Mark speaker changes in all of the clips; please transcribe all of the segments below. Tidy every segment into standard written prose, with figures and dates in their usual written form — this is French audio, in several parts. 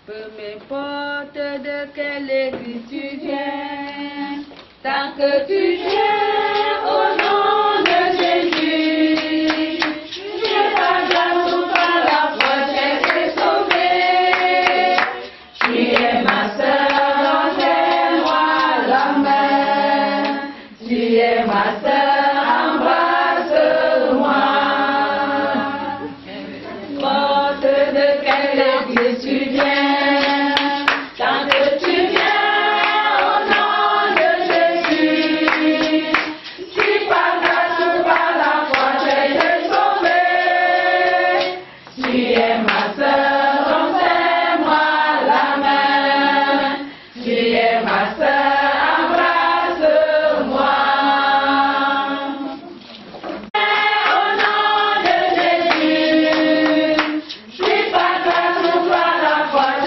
Speaker 1: Peu m'importe de quelle église tu viens, tant que tu viens au nom de Jésus, je t'adore par la foi, tu es sauvé. Tu es ma sœur, donne-moi la main. Tu es ma sœur, embrasse-moi. Porte de quelle église tu viens.
Speaker 2: What?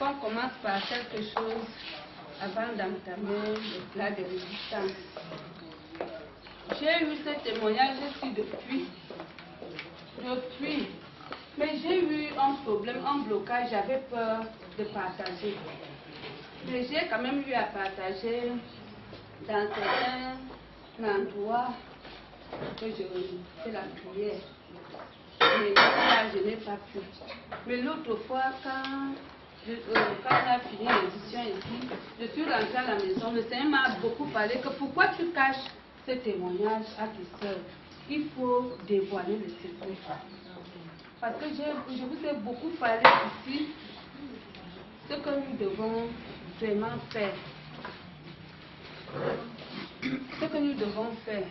Speaker 2: qu'on commence par quelque chose avant d'entamer le plat de résistance. J'ai eu ce témoignage-ci depuis. Mais j'ai eu un problème, un blocage, j'avais peur de partager. Mais j'ai quand même eu à partager dans certains endroits que je fais la prière. Mais là, je n'ai pas pu. Mais l'autre fois, quand on a fini l'édition ici, je suis rentrée à la maison, le Seigneur m'a beaucoup parlé que pourquoi tu caches ce témoignage à tes soeurs? Il faut dévoiler le secret. Parce que je vous ai beaucoup parlé ici, ce que nous devons vraiment faire. Ce que nous devons faire.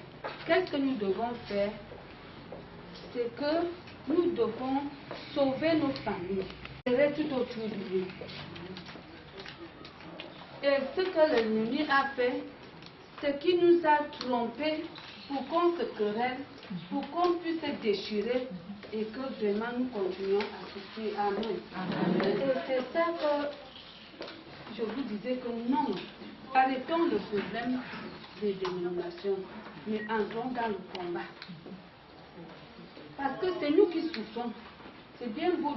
Speaker 2: Qu'est-ce que nous devons faire? C'est que nous devons sauver nos familles. C'est tout autour de nous. Et ce que l'ennemi a fait, c'est qu'il nous a trompés pour qu'on se querelle, pour qu'on puisse se déchirer et que vraiment nous continuions à souffrir. Amen. Et c'est ça que je vous disais que non, arrêtons le problème des dénominations, mais entrons dans le combat. Parce que c'est nous qui souffrons. C'est bien beau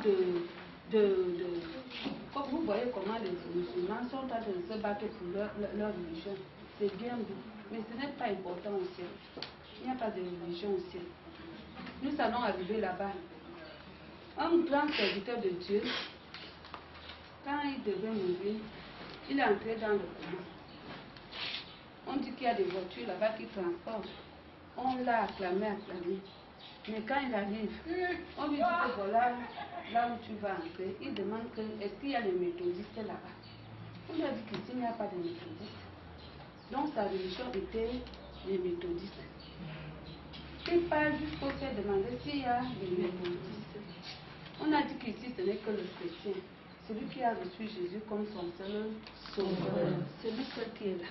Speaker 2: comme vous voyez comment les musulmans sont en train de se battre pour leur religion. C'est bien beau. Mais ce n'est pas important au ciel. Il n'y a pas de religion au ciel. Nous allons arriver là-bas. Un grand serviteur de Dieu, quand il devait mourir, il est entré dans le coma. On dit qu'il y a des voitures là-bas qui transportent. On l'a acclamé. Mais quand il arrive, on lui dit que voilà, là où tu vas entrer, il demande que, est-ce qu'il y a les méthodistes là-bas? On lui a dit qu'ici, il n'y a pas de méthodistes. Donc sa religion était les méthodistes. Il part jusqu'au fait demander s'il y a les méthodistes. On a dit qu'ici, ce n'est que le chrétien, celui qui a reçu Jésus comme son seul sauveur, celui seul qui est là.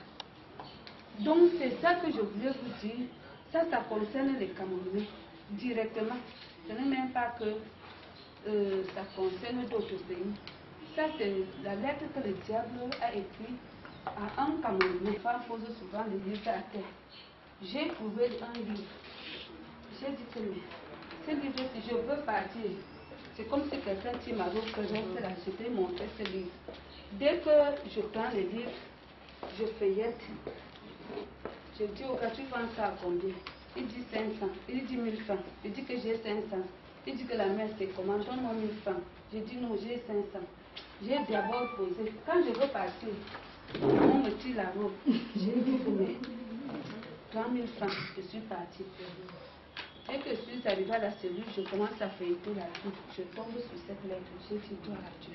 Speaker 2: Donc c'est ça que je voulais vous dire. Ça concerne les Camerounais directement. Ce n'est même pas que ça concerne d'autres pays. Ça, c'est la lettre que le diable a écrite à un Camerounais. Les femmes posent souvent les livres à terre. J'ai trouvé un livre. J'ai dit que ce livre, si je veux partir, c'est comme si quelqu'un qui m'a dit que reste là, je t'ai montré ce livre. Dès que je prends le livre, je feuillette. Je dis au gars, tu vends ça à combien? Il dit 500. Il dit 1000 francs. Je dis que j'ai 500. Il dit que la mère c'est comment? Donne-moi 1000 francs. Je dis non, j'ai 500. J'ai d'abord posé. Quand je veux partir, on me tire la robe. J'ai dit mais 3000 francs, je suis partie. Dès que je suis arrivée à la cellule, je commence à feuilleter la vie. Je tombe sur cette lettre. J'ai dit toi à Dieu.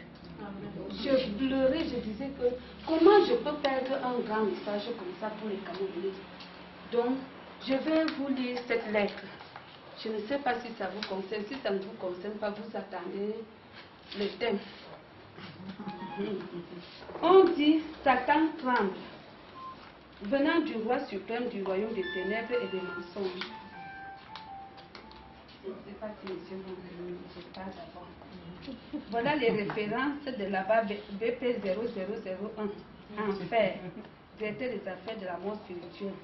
Speaker 2: Je pleurais, je disais que comment je peux perdre un grand message comme ça pour les Camerounais. Donc, je vais vous lire cette lettre. Je ne sais pas si ça vous concerne. Si ça ne vous concerne pas, vous attendez le thème. On dit Satan tremble, venant du roi suprême du royaume des ténèbres et des mensonges. Je ne sais pas si monsieur je passe avant. Voilà les références de là-bas BP 0001. Enfer, directeur des affaires de la mort spirituelle.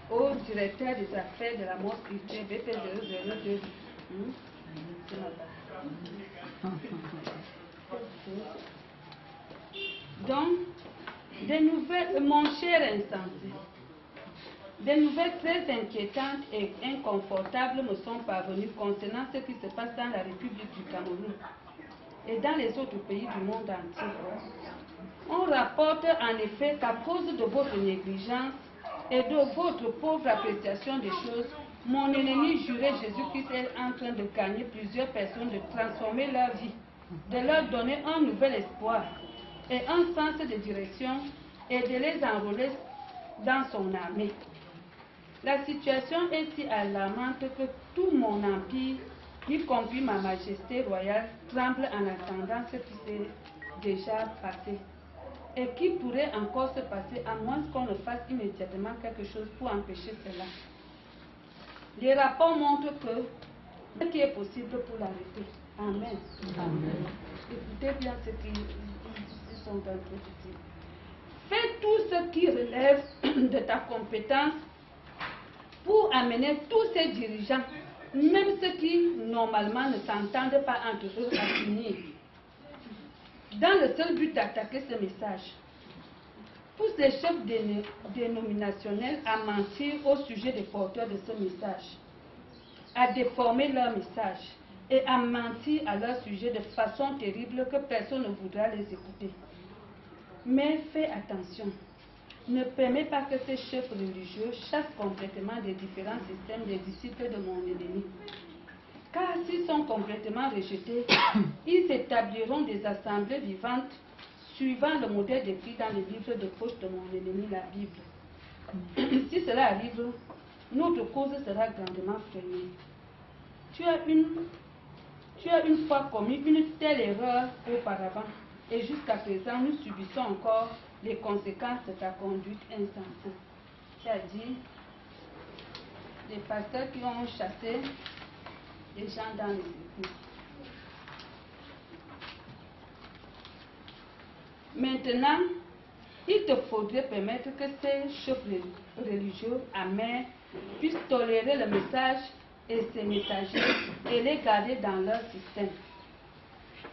Speaker 2: Au directeur des affaires de la mort spirituelle BP 002. Donc, des nouvelles, mon cher insensé, des nouvelles très inquiétantes et inconfortables me sont parvenues concernant ce qui se passe dans la République du Cameroun et dans les autres pays du monde entier. On rapporte en effet qu'à cause de votre négligence et de votre pauvre appréciation des choses, mon ennemi juré Jésus-Christ est en train de gagner plusieurs personnes, de transformer leur vie, de leur donner un nouvel espoir et un sens de direction et de les enrôler dans son armée. La situation est si alarmante que tout mon empire, y compris ma majesté royale, tremble en attendant ce qui s'est déjà passé et qui pourrait encore se passer à moins qu'on ne fasse immédiatement quelque chose pour empêcher cela. Les rapports montrent que ce qui est possible pour l'arrêter. Amen.
Speaker 1: Amen.
Speaker 2: Écoutez bien ce qu'ils sont en train de dire. Fais tout ce qui relève de ta compétence pour amener tous ces dirigeants, même ceux qui normalement ne s'entendent pas entre eux, à s'unir, dans le seul but d'attaquer ce message. Pousse les chefs dénominationnels à mentir au sujet des porteurs de ce message, à déformer leur message et à mentir à leur sujet de façon terrible que personne ne voudra les écouter. Mais fais attention, ne permets pas que ces chefs religieux chassent complètement des différents systèmes des disciples de mon ennemi. Car s'ils sont complètement rejetés, ils établiront des assemblées vivantes suivant le modèle décrit dans le livre de poche de mon ennemi, la Bible. Si cela arrive, notre cause sera grandement freinée. Tu as une fois commis une telle erreur auparavant, et jusqu'à présent, nous subissons encore les conséquences de ta conduite insensée. C'est-à-dire, les pasteurs qui ont chassé les gens dans les églises. Maintenant, il te faudrait permettre que ces chefs religieux amers puissent tolérer le message et ses messagers et les garder dans leur système.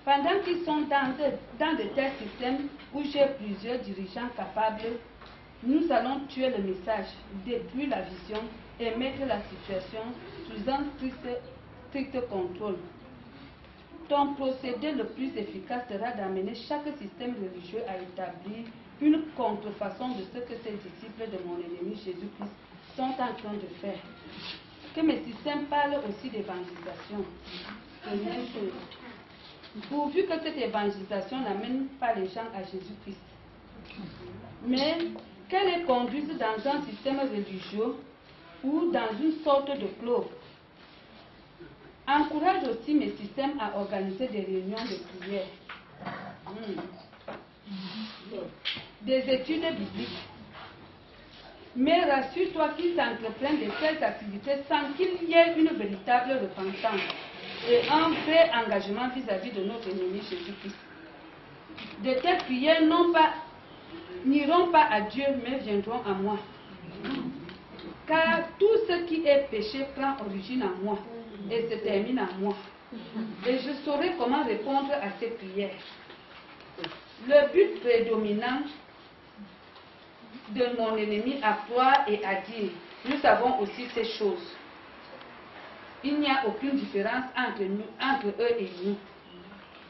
Speaker 2: Pendant qu'ils sont dans de tels systèmes où j'ai plusieurs dirigeants capables, nous allons tuer le message, détruire la vision et mettre la situation sous un strict contrôle. Ton procédé le plus efficace sera d'amener chaque système religieux à établir une contrefaçon de ce que ces disciples de mon ennemi Jésus-Christ sont en train de faire. Que mes systèmes parlent aussi d'évangélisation. Première chose. Pourvu que cette évangélisation n'amène pas les gens à Jésus-Christ, mais qu'elle les conduise dans un système religieux ou dans une sorte de club. Encourage aussi mes systèmes à organiser des réunions de prière, des études bibliques. Mais rassure-toi qu'ils entreprennent de telles activités sans qu'il y ait une véritable repentance et un vrai engagement vis-à-vis de notre ennemi Jésus-Christ. De telles prières n'iront pas à Dieu, mais viendront à moi. Car tout ce qui est péché prend origine en moi et se termine en moi. Et je saurai comment répondre à ces prières. Le but prédominant de mon ennemi à croire et à dire, nous savons aussi ces choses. Il n'y a aucune différence entre eux et nous.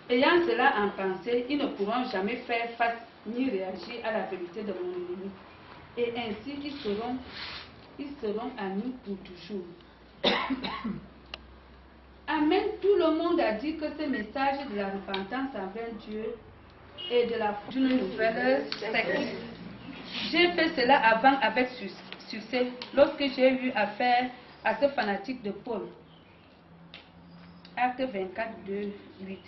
Speaker 2: Ayant cela en pensée, ils ne pourront jamais faire face ni réagir à la vérité de mon ennemi. Et ainsi, ils seront à nous pour toujours. Amen. Tout le monde a dit que ce message de la repentance envers Dieu et de la d'une nouvelle secte. J'ai fait cela avant avec succès lorsque j'ai eu affaire à ce fanatique de Paul. Acte 24, 2, 8.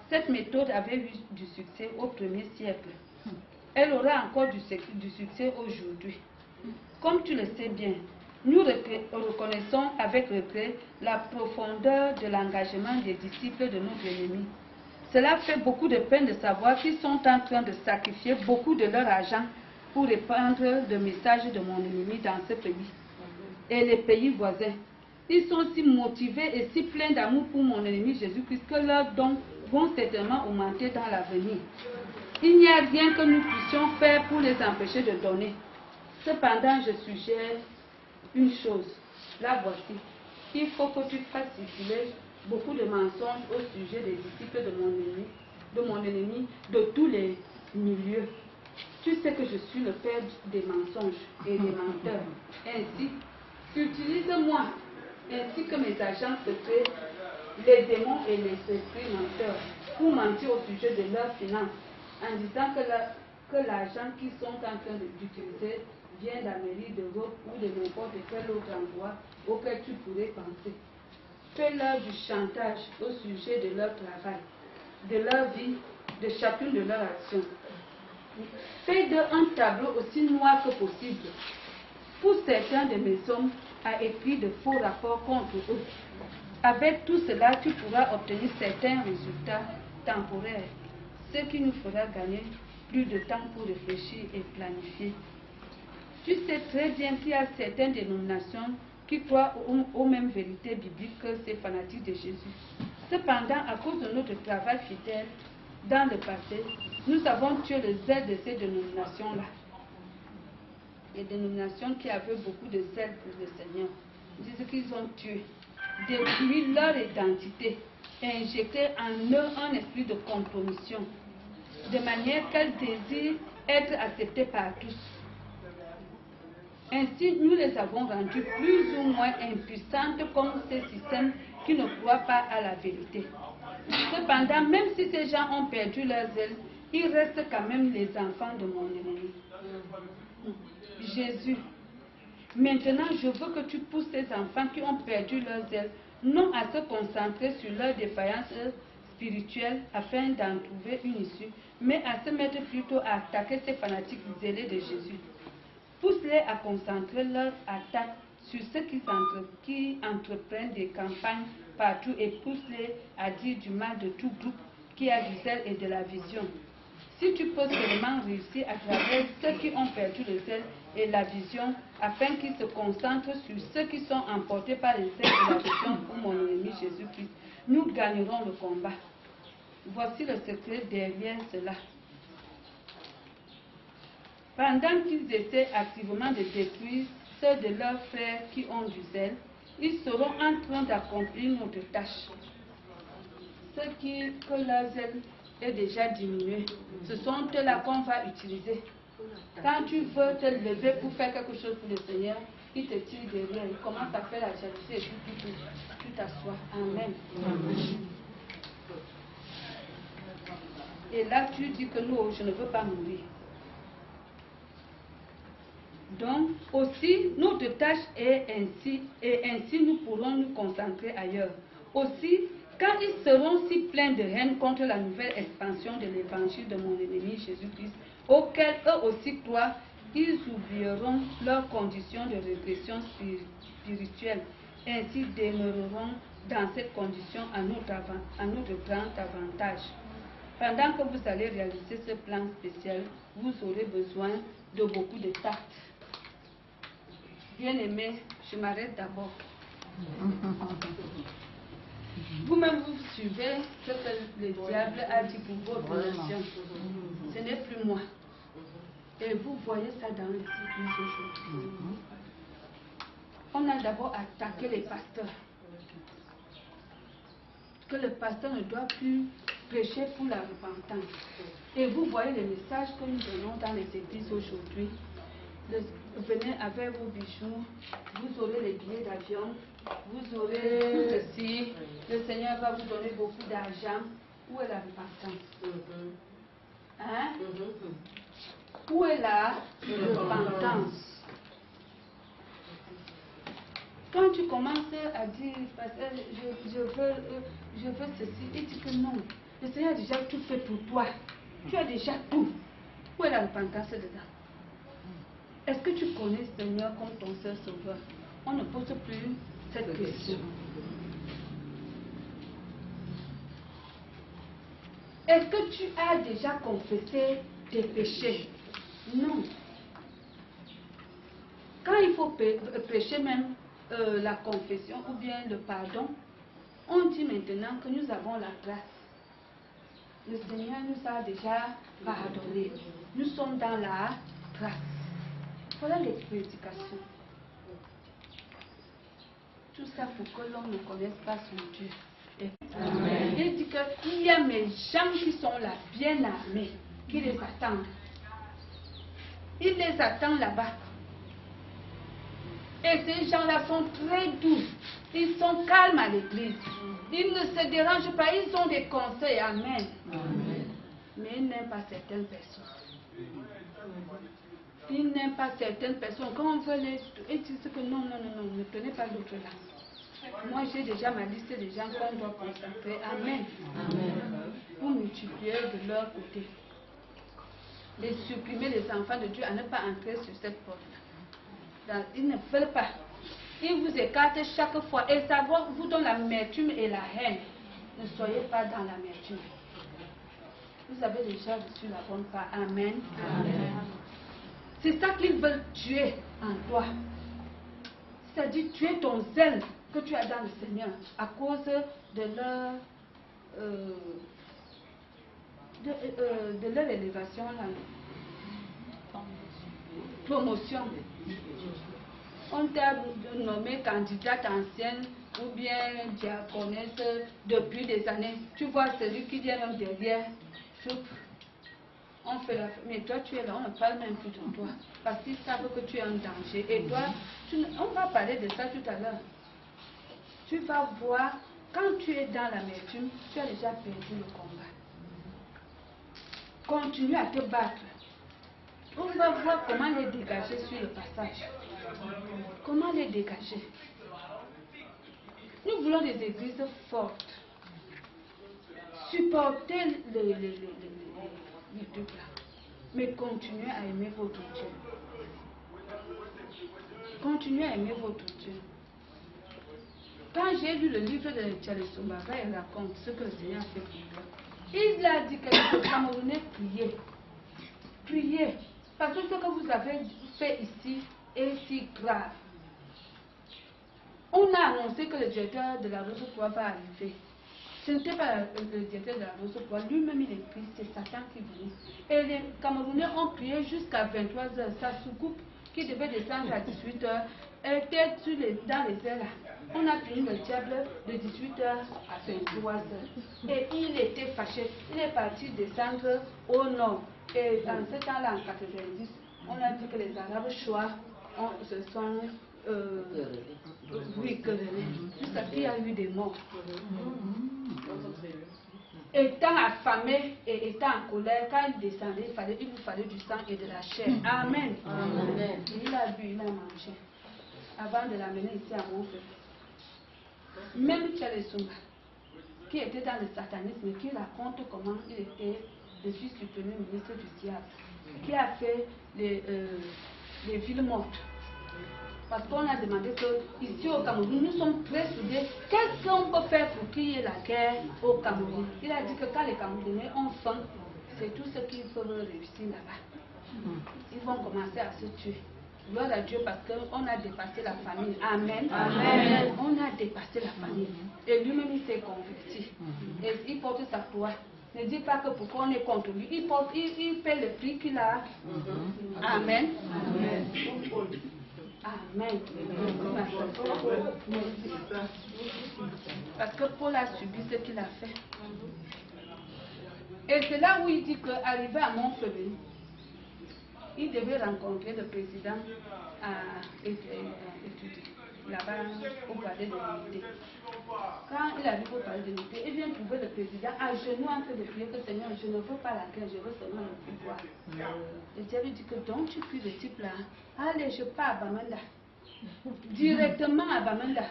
Speaker 2: Cette méthode avait eu du succès au 1er siècle. Elle aura encore du succès aujourd'hui. Comme tu le sais bien, nous reconnaissons avec regret la profondeur de l'engagement des disciples de notre ennemi. Cela fait beaucoup de peine de savoir qu'ils sont en train de sacrifier beaucoup de leur argent pour répandre le message de mon ennemi dans ce pays et les pays voisins. Ils sont si motivés et si pleins d'amour pour mon ennemi Jésus-Christ que leurs dons vont certainement augmenter dans l'avenir. Il n'y a rien que nous puissions faire pour les empêcher de donner. Cependant, je suggère une chose. La voici. Il faut que tu fasses circuler beaucoup de mensonges au sujet des disciples de mon ennemi, de tous les milieux. Tu sais que je suis le père des mensonges et des menteurs. Ainsi, utilise-moi, ainsi que mes agents secrets, les démons et les esprits menteurs, pour mentir au sujet de leurs finances, en disant que l'argent qu'ils sont en train d'utiliser vient d'Amérique, d'Europe ou de n'importe quel autre endroit auquel tu pourrais penser. Fais-leur du chantage au sujet de leur travail, de leur vie, de chacune de leurs actions. Fais d'eux un tableau aussi noir que possible. Pour certains de mes hommes à écrire de faux rapports contre eux. Avec tout cela, tu pourras obtenir certains résultats temporaires, ce qui nous fera gagner plus de temps pour réfléchir et planifier. Tu sais très bien qu'il y a certaines dénominations qui croient aux mêmes vérités bibliques que ces fanatiques de Jésus. Cependant, à cause de notre travail fidèle dans le passé, nous avons tué le zèle de ces dénominations-là. Les dénominations qui avaient beaucoup de zèle pour le Seigneur disent qu'ils ont tué, détruit leur identité et injecté en eux un esprit de compromission, de manière qu'elles désirent être acceptées par tous. Ainsi, nous les avons rendues plus ou moins impuissantes comme ces systèmes qui ne croient pas à la vérité. Cependant, même si ces gens ont perdu leur zèle, ils restent quand même les enfants de mon ennemi. Jésus, maintenant je veux que tu pousses ces enfants qui ont perdu leur zèle, non à se concentrer sur leur défaillance spirituelle afin d'en trouver une issue, mais à se mettre plutôt à attaquer ces fanatiques zélés de Jésus. Pousse-les à concentrer leur attaque sur ceux qui entreprennent des campagnes partout et pousse-les à dire du mal de tout groupe qui a du zèle et de la vision. Si tu peux seulement réussir à travers ceux qui ont perdu le zèle et la vision, afin qu'ils se concentrent sur ceux qui sont emportés par le zèle et la vision pour mon ennemi Jésus-Christ, nous gagnerons le combat. Voici le secret derrière cela. Pendant qu'ils essaient activement de détruire ceux de leurs frères qui ont du zèle, ils seront en train d'accomplir notre tâche. Ceux que leur zèle est déjà diminué, ce sont eux-là qu'on va utiliser. Quand tu veux te lever pour faire quelque chose pour le Seigneur, il te tire derrière, il commence à faire la jalousie et puis tu t'assois. Amen. Et là tu dis que non, je ne veux pas mourir. Donc, aussi, notre tâche est ainsi, et ainsi nous pourrons nous concentrer ailleurs. Aussi, quand ils seront si pleins de haine contre la nouvelle expansion de l'évangile de mon ennemi Jésus-Christ, auquel eux aussi croient, ils oublieront leurs conditions de régression spirituelle. Ainsi demeureront dans cette condition à notre grand avantage. Pendant que vous allez réaliser ce plan spécial, vous aurez besoin de beaucoup de tact. Bien-aimés, je m'arrête d'abord. Vous-même, vous suivez ce que le diable a dit pour votre nation. Ce n'est plus moi. Et vous voyez ça dans le cycle aujourd'hui. On a d'abord attaqué les pasteurs. Que le pasteur ne doit plus prêcher pour la repentance. Et vous voyez les messages que nous donnons dans les églises aujourd'hui. Venez avec vos bijoux, vous aurez les billets d'avion, vous aurez tout ceci, le Seigneur va vous donner beaucoup d'argent. Où est la repentance? Hein? Où est la repentance? Quand tu commences à dire, je veux ceci, et tu dis que non, le Seigneur a déjà tout fait pour toi. Tu as déjà tout. Où est la repentance dedans? Est-ce que tu connais le Seigneur comme ton seul sauveur? On ne pose plus cette question. Est-ce que tu as déjà confessé tes péchés? Non. Quand il faut prêcher même la confession ou bien le pardon, on dit maintenant que nous avons la grâce. Le Seigneur nous a déjà pardonné. Nous sommes dans la grâce. Voilà les prédications. Tout ça pour que l'homme ne connaisse pas son Dieu. Amen. Il dit qu'il y a mes gens qui sont là, bien armés, qui les attendent. Il les attend là-bas. Et ces gens-là sont très doux. Ils sont calmes à l'église. Ils ne se dérangent pas. Ils ont des conseils. Amen. Amen. Mais ils n'aiment pas certaines personnes. Ils n'aiment pas certaines personnes. Quand on veut les... Ils disent que non, ne prenez pas l'autre là. Moi, j'ai déjà ma liste des gens qu'on doit consacrer. Amen. Amen. Pour multiplier de leur côté. Les supprimer les enfants de Dieu à ne pas entrer sur cette porte. Ils ne veulent pas. il vous écarte chaque fois et ça vous donne l'amertume et la haine. Ne soyez pas dans l'amertume. Vous avez déjà reçu la bonne part. Amen. Amen. C'est ça qu'ils veulent tuer en toi. C'est-à-dire tuer ton zèle que tu as dans le Seigneur à cause de leur élévation, la promotion. On t'a nommé candidate ancienne ou bien diaconesse depuis des années. Tu vois celui qui vient même derrière, on fait la fête. Mais toi tu es là, on ne parle même plus de toi. Parce qu'ils savent que tu es un danger. Et toi, on va parler de ça tout à l'heure. Tu vas voir, quand tu es dans l'amertume, tu as déjà perdu le combat. Continue à te battre. On va voir comment les dégager sur le passage. Comment les dégager? Nous voulons des églises fortes. Supportez le truc là. Mais continuez à aimer votre Dieu. Continuez à aimer votre Dieu. Quand j'ai lu le livre de Charles Sombara, il raconte ce que le Seigneur a fait pour lui. Il a dit que les Camerounais priez. Priez. Parce que ce que vous avez fait ici est si grave. On a annoncé que le directeur de la Rose-Croix va arriver. Ce n'était pas le directeur de la Rose-Croix, lui-même il est pris, c'est Satan qui venait. Et les Camerounais ont prié jusqu'à 23h. Sa soucoupe qui devait descendre à 18h était dans les airs là. On a pris le diable de 18h à 23h. Et il était fâché. Il est parti descendre au nord. Et en ce temps-là, en 90, on a dit que les Arabes choix se sont querellés. Jusqu'à ce qu'il y a eu des morts. Étant affamé et étant en colère, quand il descendait, il lui fallait du sang et de la chair. Amen. Amen. Et il a bu, il a mangé. Avant de l'amener ici à mon peuple. Même Charles Soumba, qui était dans le satanisme, qui raconte comment il était le fils du premier ministre du diable, qui a fait les villes mortes. Parce qu'on a demandé que ici au Cameroun, nous sommes très soudés. Qu'est-ce qu'on peut faire pour qu'il y ait la guerre au Cameroun? Il a dit que quand les Camerounais ont faim, c'est tout ce qu'ils peuvent réussir là-bas. Ils vont commencer à se tuer. Gloire à Dieu parce qu'on a dépassé la famille. Amen. Amen. On a dépassé la famille. Et lui-même il s'est converti. Et il porte sa croix. Ne dis pas que pourquoi on est contre lui. Il paie le prix qu'il a. Amen. Amen. Amen. Parce que Paul a subi ce qu'il a fait. Et c'est là où il dit qu'arrivé à Montpellier, il devait rencontrer le président à étudier là-bas au palais de l'unité. Quand il arrive au palais de l'unité, il vient trouver le président à genoux en train de prier que Seigneur, je ne veux pas la guerre, je veux seulement le pouvoir. Le diable dit que donc tu pries le type là, allez, je pars à Bamenda. Directement à Bamenda.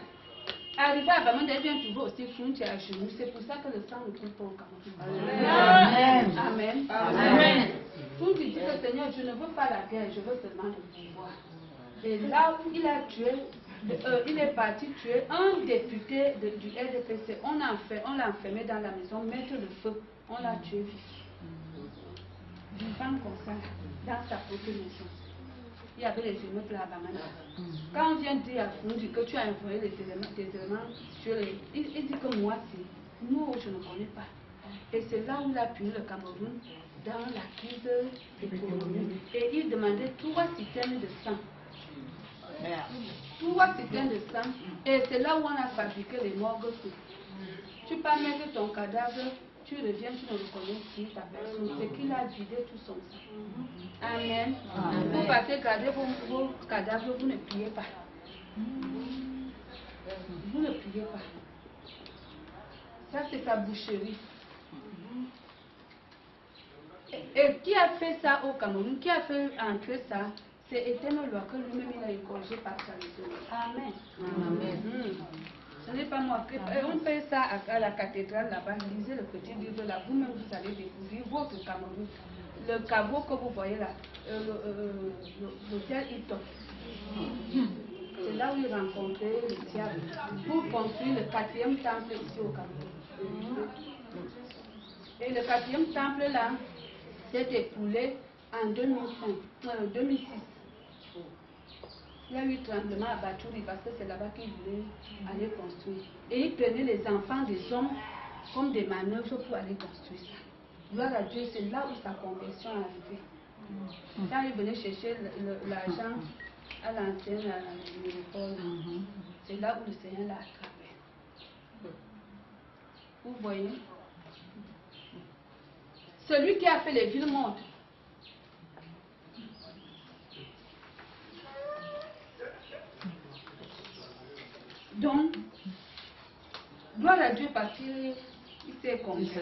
Speaker 2: Arrivé à Bamenda, il vient trouver aussi Funti à genoux. C'est pour ça que le sang ne coule pas au Cameroun. Amen. Amen. Amen. Funti dit que Seigneur, je ne veux pas la guerre, je veux seulement le pouvoir. Et là où il a tué, il est parti tuer un député du RDPC. On l'a enfermé dans la maison, mettre le feu. On l'a tué vif. Vivant comme ça, dans sa propre maison. Il y avait les immeubles à Bamanda. Quand on vient dire à Fundi que tu as envoyé des éléments sur les... Il dit que moi, c'est... Nous, je ne connais pas. Et c'est là où il a puni le Cameroun, dans la crise économique. Et il demandait 3 citernes de sang. 3 citernes de sang. Et c'est là où on a fabriqué les morgues. Tu peux mettre ton cadavre, tu reviens, tu ne reconnais qui ta personne. C'est qu'il a vidé tout son sang. Amen. Amen. Vous partez garder vos cadavres, vous ne priez pas. Vous ne priez pas. Ça, c'est sa boucherie. Et qui a fait ça au Cameroun? Qui a fait entrer ça? C'est Éternel Loi que lui-même il a encouragé par sa maison. Amen. Amen. Ce n'est pas moi. On fait ça à la cathédrale là-bas. Lisez le petit livre là. Vous-même, vous allez découvrir votre Cameroun. Le caveau que vous voyez là, l'hôtel Hilton. C'est là où il rencontrait le diable pour construire le 4e temple ici au Cameroun. Et le 4e temple là s'est écoulé en 2006. Il y a eu tremblement à Baturi parce que c'est là-bas qu'il voulait aller construire. Et il prenait les enfants des hommes comme des manœuvres pour aller construire ça. Gloire à Dieu, c'est là où sa conversion est arrivée. Quand il venait chercher l'argent à l'ancienne métropole, c'est là où le Seigneur l'a attrapé. Vous voyez? Celui qui a fait les villes mortes. Donc, gloire à Dieu parce qu'il s'est converti.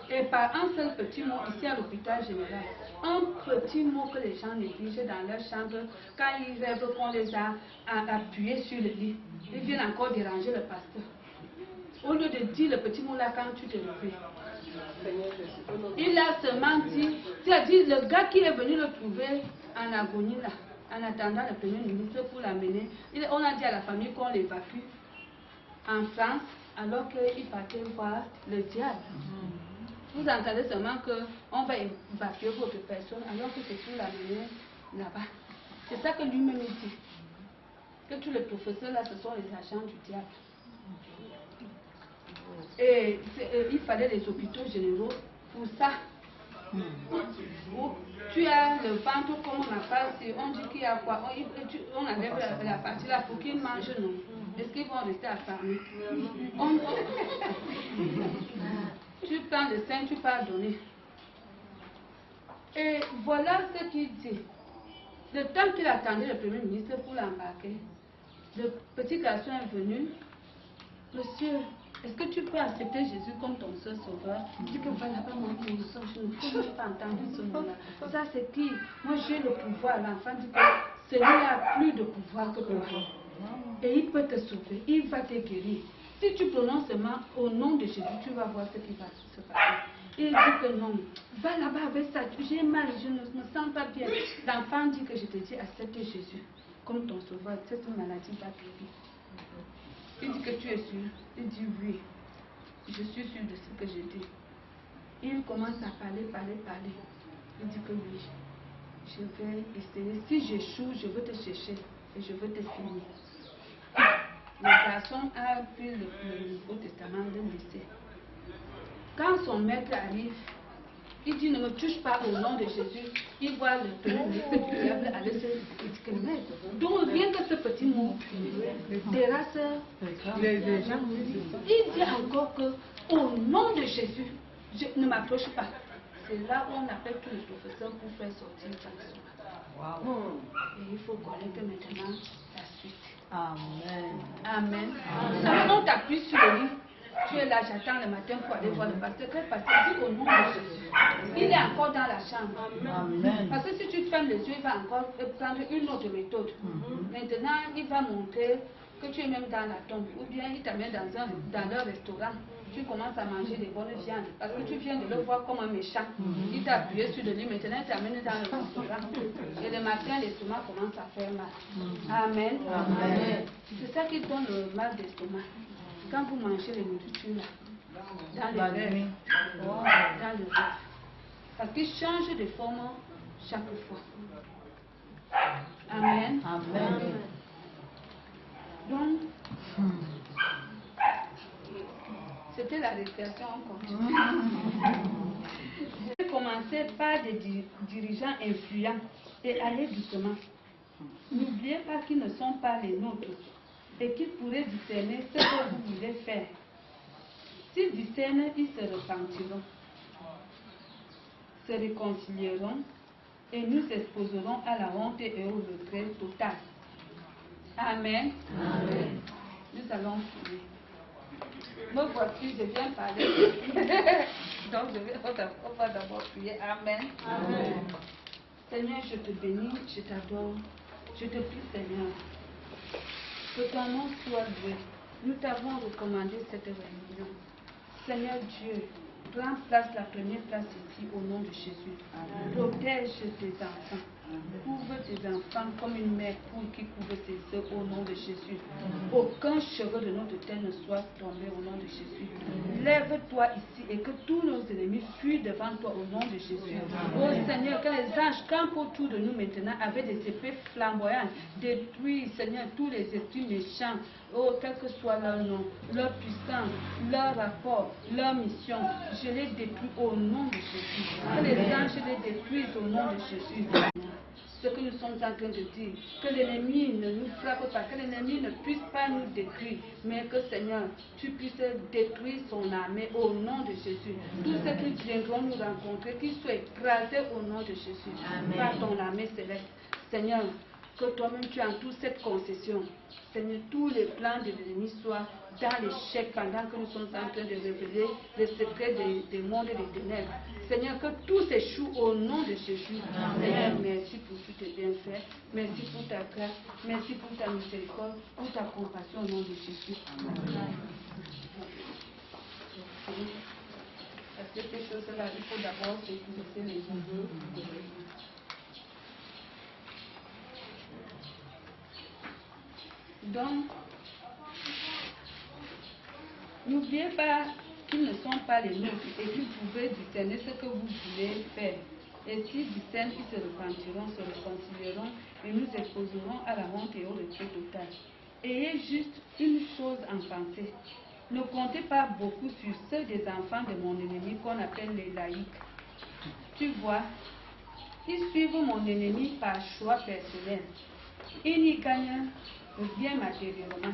Speaker 2: Et par un seul petit mot, ici à l'hôpital général, un petit mot que les gens négligent dans leur chambre, quand ils rêvent qu'on les a appuyés sur le lit, ils viennent encore déranger le pasteur. Au lieu de dire le petit mot là quand tu te réveilles. Il a seulement dit, c'est-à-dire le gars qui est venu le trouver en agonie là, en attendant le premier ministre pour l'amener, on a dit à la famille qu'on l'évacue en France alors qu'il partait voir le diable. Vous entendez seulement qu'on va évacuer votre personne alors que c'est pour l'amener là-bas. C'est ça que lui-même dit. Que tous les professeurs là, ce sont les agents du diable. Et il fallait les hôpitaux généraux pour ça. Tu as le ventre comme on appelle, on dit qu'il y a quoi, on enlève la partie là pour qu'ils mangent, non. Est-ce qu'ils vont rester affamés? Tu prends le sein, tu peux donner. Et voilà ce qu'il dit. Le temps qu'il attendait le premier ministre pour l'embarquer, le petit garçon est venu. Monsieur, est-ce que tu peux accepter Jésus comme ton seul sauveur? Il dit que voilà pas mon sang, je ne peux pas entendre ce nom-là. Ça c'est qui? Moi j'ai le pouvoir. L'enfant dit que celui-là a plus de pouvoir que toi. Et il peut te sauver, il va te guérir. Si tu prononces seulement au nom de Jésus, tu vas voir ce qui va se passer. Il dit que non, va là-bas avec ça, j'ai mal, je ne me sens pas bien. L'enfant dit que je te dis, accepte Jésus comme ton sauveur, cette maladie va guérir. Il dit que tu es sûr? Il dit oui, je suis sûr de ce que je dis. Il commence à parler. Il dit que oui, je vais essayer. Si j'échoue, je veux te chercher et je veux te finir. Le garçon a pris le Nouveau Testament de lycée. Quand son maître arrive, il dit ne me touche pas au nom de Jésus. Il voit le diable aller se dire. Donc rien que ce petit mot, terrasse, il dit encore que au nom de Jésus, je ne m'approche pas. C'est là où on appelle tous les professeurs pour faire sortir le garçon. Et il faut connaître maintenant la suite. Amen. Amen. Amen. On t'appuie sur le lit. Tu es là, j'attends le matin pour aller voir le pasteur. Quel pasteur? Dis au nom de Jésus. Il est encore dans la chambre. Amen. Parce que si tu fermes les yeux, il va encore prendre une autre méthode. Maintenant, il va montrer que tu es même dans la tombe. Ou bien il t'amène dans leur restaurant. Tu commences à manger des bonnes viandes. Parce que tu viens de le voir comme un méchant. Il t'a appuyé sur le lit. Maintenant, il t'amène dans le restaurant. Et le matin, l'estomac commence à faire mal. Amen. Amen. C'est ça qui donne le mal d'estomac. Quand vous mangez les nourritures là, dans les rêves, dans le rêve. Parce qu'il change de forme chaque fois. Amen. Amen. Donc, c'était la récréation, on continue. Commencer par des dirigeants influents et aller doucement. N'oubliez pas qu'ils ne sont pas les nôtres et qu'ils pourraient discerner ce que vous voulez faire. S'ils discernent, ils se repentiront, se réconcilieront et nous exposerons à la honte et au regret total. Amen. Amen. Nous allons prier. Me voici, je viens parler. Donc, on va d'abord prier. Amen. Amen. Seigneur, je te bénis, je t'adore. Je te prie, Seigneur, que ton nom soit loué. Nous t'avons recommandé cette réunion. Seigneur Dieu, prends place, la première place ici au nom de Jésus. Protège tes enfants. Couvre tes enfants comme une mère poule qui couvre ses œufs au nom de Jésus. Aucun cheveu de notre tête ne soit tombé au nom de Jésus. Lève-toi ici et que tous nos ennemis fuient devant toi au nom de Jésus. Oh Seigneur, que les anges campent autour de nous maintenant avec des épées flamboyantes. Détruis, Seigneur, tous les esprits méchants. Oh, quel que soit leur nom, leur puissance, leur rapport, leur mission, je les détruis au nom de Jésus. Que les anges les détruisent au nom de Jésus. Ce que nous sommes en train de dire, que l'ennemi ne nous frappe pas, que l'ennemi ne puisse pas nous détruire, mais que Seigneur, tu puisses détruire son armée au nom de Jésus. Tous ceux qui viendront nous rencontrer, qu'ils soient écrasés au nom de Jésus, par ton armée céleste. Seigneur, que toi-même tu entoures cette concession. Seigneur, tous les plans de l'ennemi soient dans l'échec pendant que nous sommes en train de révéler les secrets des mondes et des ténèbres. Seigneur, que tout s'échoue au nom de Jésus. Seigneur, merci pour tous tes bienfaits. Merci pour ta grâce. Merci pour ta miséricorde, pour ta compassion au nom de Jésus. Parce que ces choses-là, il faut d'abord sécuriser les yeux. Donc, n'oubliez pas qu'ils ne sont pas les nôtres et qu'ils pouvaient discerner ce que vous voulez faire. Et s'ils discernent, ils se repentiront, se réconcilieront et nous exposerons à la honte et au retrait total. Ayez juste une chose en pensée. Ne comptez pas beaucoup sur ceux des enfants de mon ennemi qu'on appelle les laïcs. Tu vois, ils suivent mon ennemi par choix personnel. Ils n'y gagnent bien matériellement.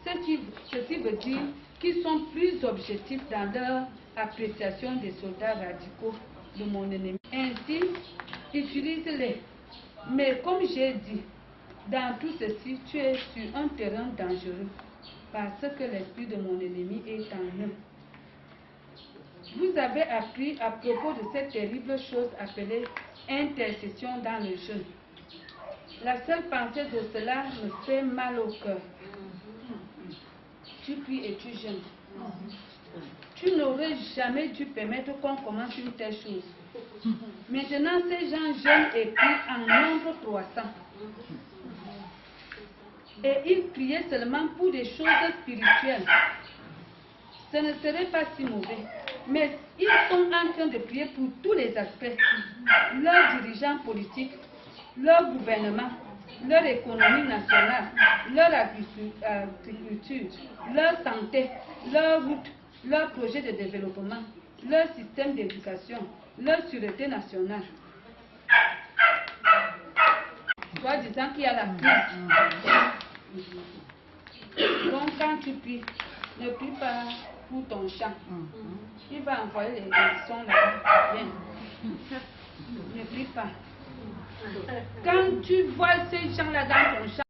Speaker 2: Ceci veut dire qu'ils sont plus objectifs dans leur appréciation des soldats radicaux de mon ennemi. Ainsi, utilise-les. Mais comme j'ai dit, dans tout ceci, tu es sur un terrain dangereux, parce que l'esprit de mon ennemi est en eux. Vous avez appris à propos de cette terrible chose appelée intercession dans le jeûne. La seule pensée de cela me fait mal au cœur. Tu pries et tu jeûnes. Tu n'aurais jamais dû permettre qu'on commence une telle chose. Maintenant, ces gens jeûnent et prient en nombre croissant. Et ils priaient seulement pour des choses spirituelles. Ce ne serait pas si mauvais. Mais ils sont en train de prier pour tous les aspects. Leurs dirigeants politiques, leur gouvernement, leur économie nationale, leur agriculture, leur santé, leur route, leur projet de développement, leur système d'éducation, leur sûreté nationale. Soit disant qu'il y a la crise. Donc quand tu pries, ne prie pas pour ton champ. Il va envoyer les sons là-bas. Bien. Ne prie pas. Quand tu vois ces gens-là dans ton champ,